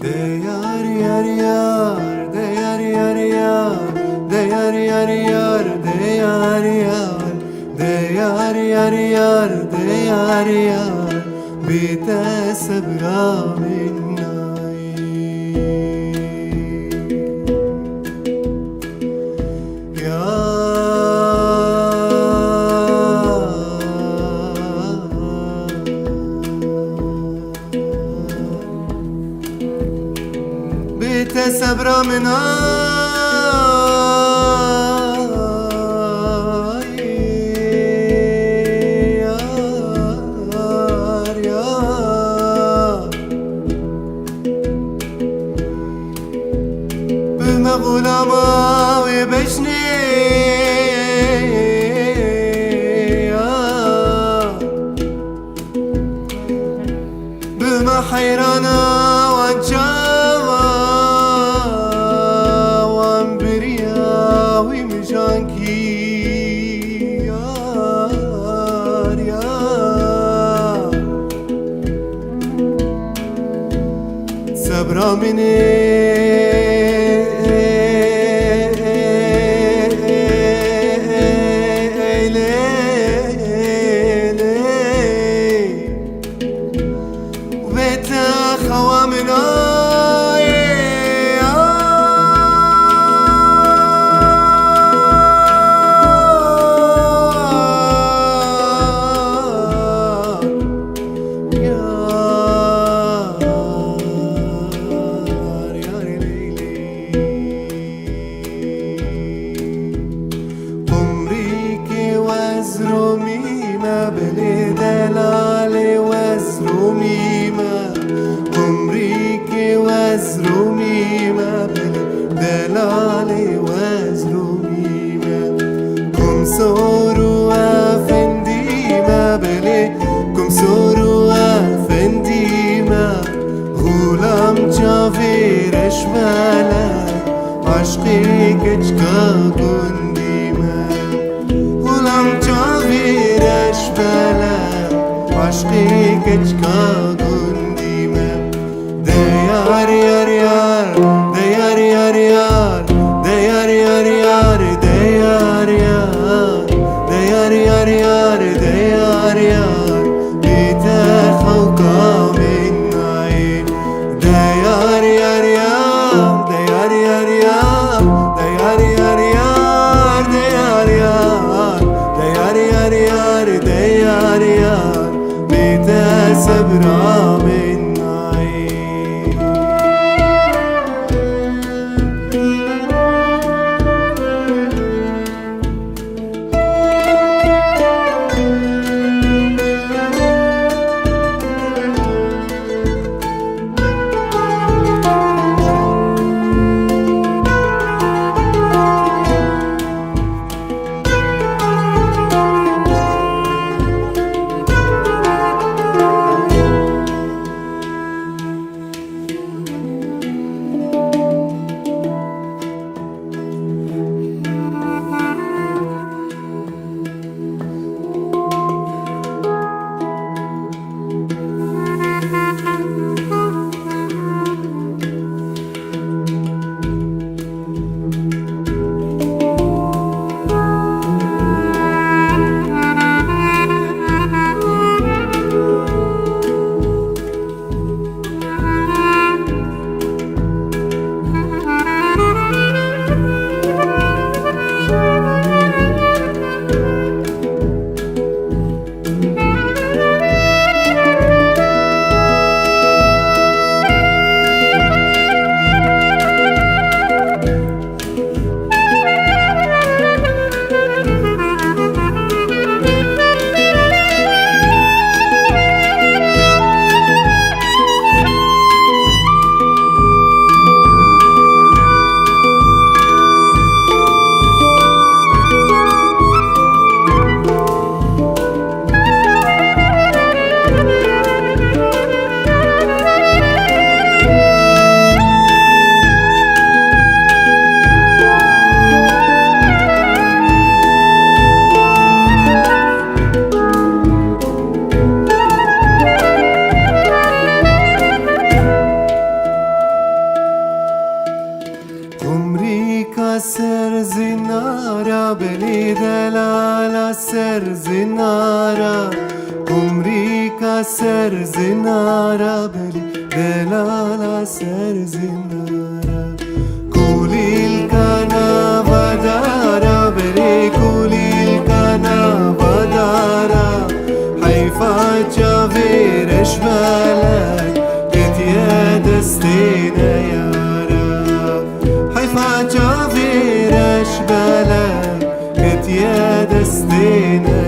Değer yar yar, değer yar yar, değer yar yar, değer yar, değer yar yar, değer yar, بتسبرا مناي بتسبرا مناي يار يار بما غلاما وبشني بما حيرانا وانجاوا وانبريا ومجانكي يار يار صبرا مني بلي دلالي وزروميما عمريكي وزروميما بلي دلالي وزروميما كم سورو افنديما بلي كم سورو افنديما غلام جافير اشمالك عشقي كجكا قنديما غلام جافير عشقي كجكا قنديما ديار يار يار ديار يار يار ديار يار يار ديار يار ديار يار يار ديار يار بيتا خوكا من عين ديار يار يار ديار يار يار ديار يار يار ديار يار ديار يار يار ديار يار بتسبرا من عين سر زنارا كوليل كانا ودارا بري كوليل كانا ودارا حيفا جافيرش بالك كتيا دستينا يارا حيفا جافيرش بالك كتيا دستينا